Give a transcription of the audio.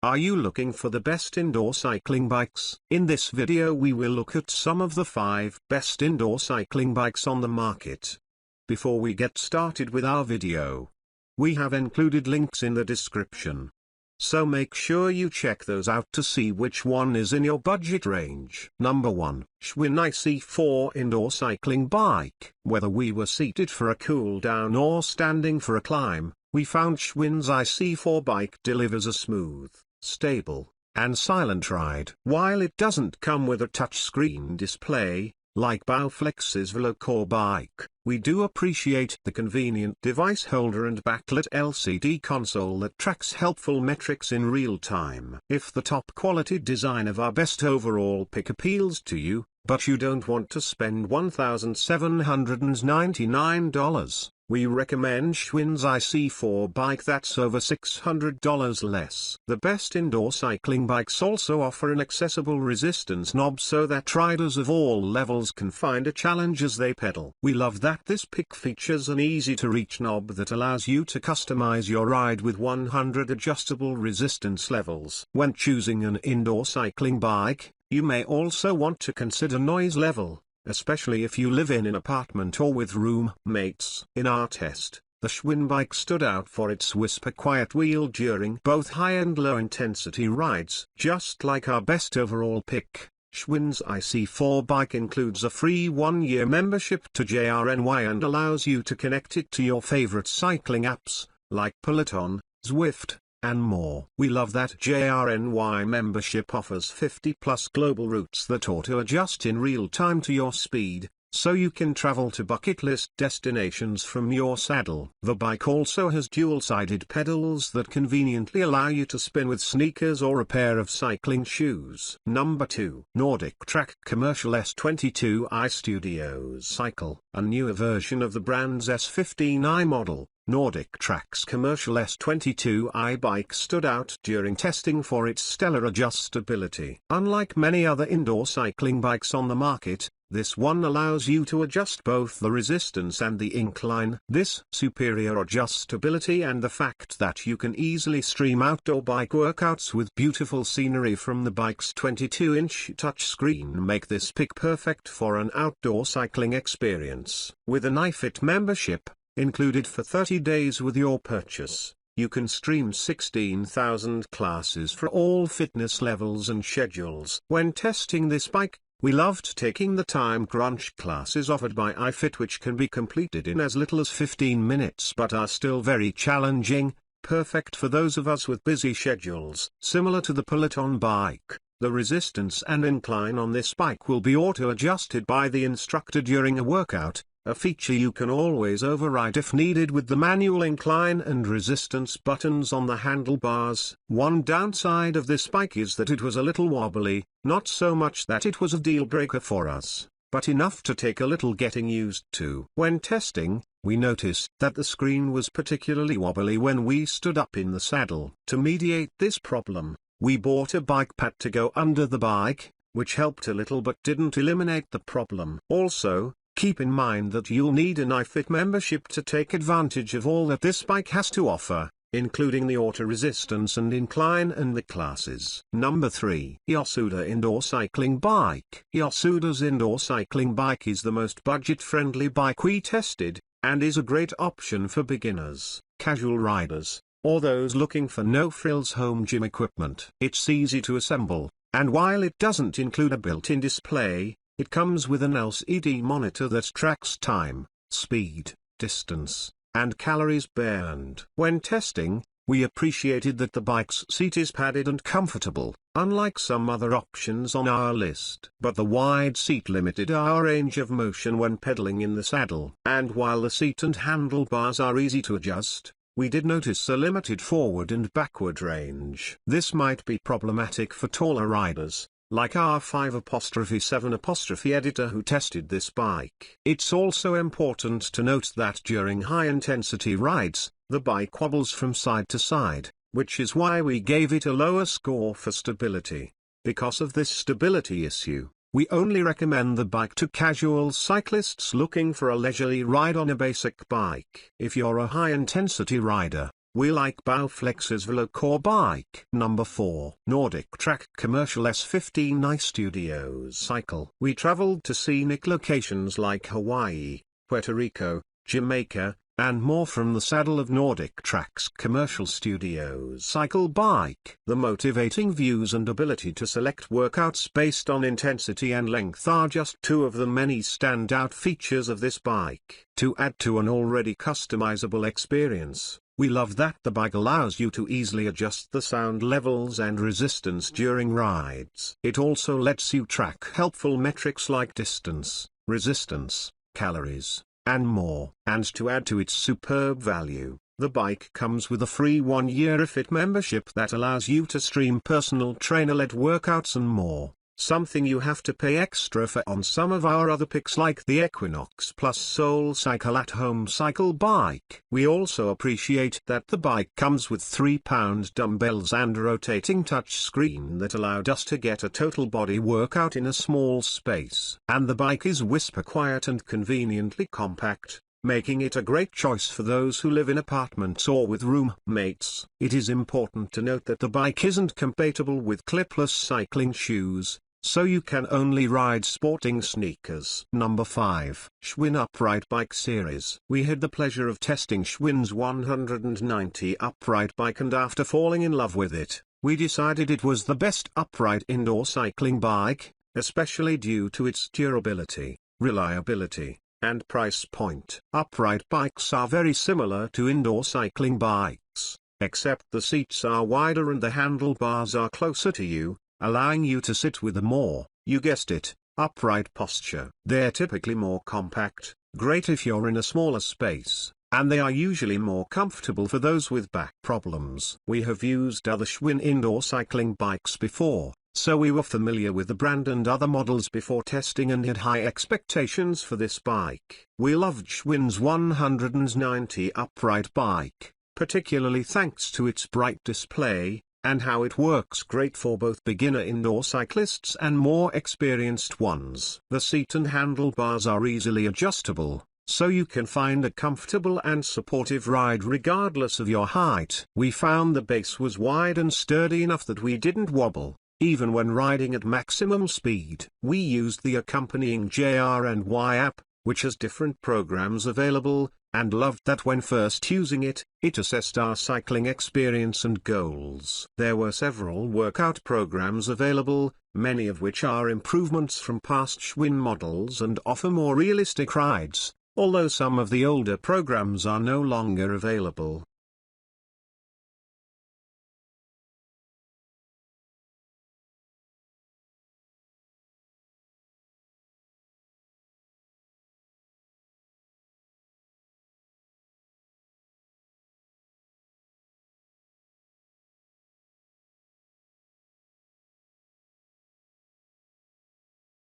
Are you looking for the best indoor cycling bikes? In this video we will look at some of the 5 best indoor cycling bikes on the market. Before we get started with our video, we have included links in the description. So make sure you check those out to see which one is in your budget range. Number 1, Schwinn IC4 Indoor Cycling Bike. Whether we were seated for a cool down or standing for a climb, we found Schwinn's IC4 bike delivers a smooth, stable, and silent ride. While it doesn't come with a touchscreen display, like Bowflex's Velocore bike, we do appreciate the convenient device holder and backlit LCD console that tracks helpful metrics in real time. If the top quality design of our best overall pick appeals to you, but you don't want to spend $1,799, we recommend Schwinn's IC4 bike that's over $600 less. The best indoor cycling bikes also offer an accessible resistance knob so that riders of all levels can find a challenge as they pedal. We love that this pick features an easy-to-reach knob that allows you to customize your ride with 100 adjustable resistance levels. When choosing an indoor cycling bike, you may also want to consider noise level, especially if you live in an apartment or with roommates. In our test, the Schwinn bike stood out for its whisper-quiet wheel during both high and low-intensity rides. Just like our best overall pick, Schwinn's IC4 bike includes a free 1-year membership to JRNY and allows you to connect it to your favorite cycling apps, like Peloton, Zwift, and more. We love that JRNY membership offers 50+ global routes that auto-adjust in real time to your speed, so you can travel to bucket list destinations from your saddle. The bike also has dual-sided pedals that conveniently allow you to spin with sneakers or a pair of cycling shoes. Number 2, NordicTrack Commercial S22i Studio Cycle. A newer version of the brand's S15i model, NordicTrack's commercial S22i bike stood out during testing for its stellar adjustability. Unlike many other indoor cycling bikes on the market, this one allows you to adjust both the resistance and the incline. This superior adjustability and the fact that you can easily stream outdoor bike workouts with beautiful scenery from the bike's 22-inch touchscreen make this pick perfect for an outdoor cycling experience. With an iFit membership, included for 30 days with your purchase, you can stream 16,000 classes for all fitness levels and schedules. When testing this bike, we loved taking the time crunch classes offered by iFit, which can be completed in as little as 15 minutes but are still very challenging, perfect for those of us with busy schedules. Similar to the Peloton bike, the resistance and incline on this bike will be auto-adjusted by the instructor during a workout, a feature you can always override if needed with the manual incline and resistance buttons on the handlebars. One downside of this bike is that it was a little wobbly, not so much that it was a deal breaker for us, but enough to take a little getting used to. When testing, we noticed that the screen was particularly wobbly when we stood up in the saddle. To mediate this problem, we bought a bike pad to go under the bike, which helped a little but didn't eliminate the problem. Also, keep in mind that you'll need an iFit membership to take advantage of all that this bike has to offer, including the auto resistance and incline and the classes. Number 3, YOSUDA Indoor Cycling Bike. YOSUDA's indoor cycling bike is the most budget-friendly bike we tested, and is a great option for beginners, casual riders, or those looking for no-frills home gym equipment. It's easy to assemble, and while it doesn't include a built-in display, it comes with an LCD monitor that tracks time, speed, distance, and calories burned. When testing, we appreciated that the bike's seat is padded and comfortable, unlike some other options on our list. But the wide seat limited our range of motion when pedaling in the saddle. And while the seat and handlebars are easy to adjust, we did notice a limited forward and backward range. This might be problematic for taller riders, like our 5'7' editor who tested this bike. It's also important to note that during high-intensity rides, the bike wobbles from side to side, which is why we gave it a lower score for stability. Because of this stability issue, we only recommend the bike to casual cyclists looking for a leisurely ride on a basic bike. If you're a high-intensity rider, We like Bowflex's Velocore bike. Number 4. NordicTrack Commercial S15i Studio Cycle. We traveled to scenic locations like Hawaii, Puerto Rico, Jamaica, and more from the saddle of NordicTrack's commercial studio cycle bike. The motivating views and ability to select workouts based on intensity and length are just two of the many standout features of this bike. To add to an already customizable experience, we love that the bike allows you to easily adjust the sound levels and resistance during rides. It also lets you track helpful metrics like distance, resistance, calories, and more. And to add to its superb value, the bike comes with a free 1-year Fit membership that allows you to stream personal trainer-led workouts and more, something you have to pay extra for on some of our other picks like the Equinox Plus Soul Cycle at-home cycle bike. We also appreciate that the bike comes with 3-pound dumbbells and a rotating touch screen that allowed us to get a total body workout in a small space. And the bike is whisper quiet and conveniently compact, making it a great choice for those who live in apartments or with roommates. It is important to note that the bike isn't compatible with clipless cycling shoes, so you can only ride sporting sneakers. Number 5. Schwinn Upright Bike Series. We had the pleasure of testing Schwinn's 190 upright bike, and after falling in love with it, we decided it was the best upright indoor cycling bike, especially due to its durability, reliability, and price point. Upright bikes are very similar to indoor cycling bikes, except the seats are wider and the handlebars are closer to you, allowing you to sit with a more, you guessed it, upright posture. They're typically more compact, great if you're in a smaller space, and they are usually more comfortable for those with back problems. We have used other Schwinn indoor cycling bikes before, so we were familiar with the brand and other models before testing and had high expectations for this bike. We loved Schwinn's 190 upright bike, particularly thanks to its bright display, and how it works great for both beginner indoor cyclists and more experienced ones. The seat and handlebars are easily adjustable, so you can find a comfortable and supportive ride regardless of your height. We found the base was wide and sturdy enough that we didn't wobble, even when riding at maximum speed. We used the accompanying JR and Y app, which has different programs available, and loved that when first using it, it assessed our cycling experience and goals. There were several workout programs available, many of which are improvements from past Schwinn models and offer more realistic rides, although some of the older programs are no longer available.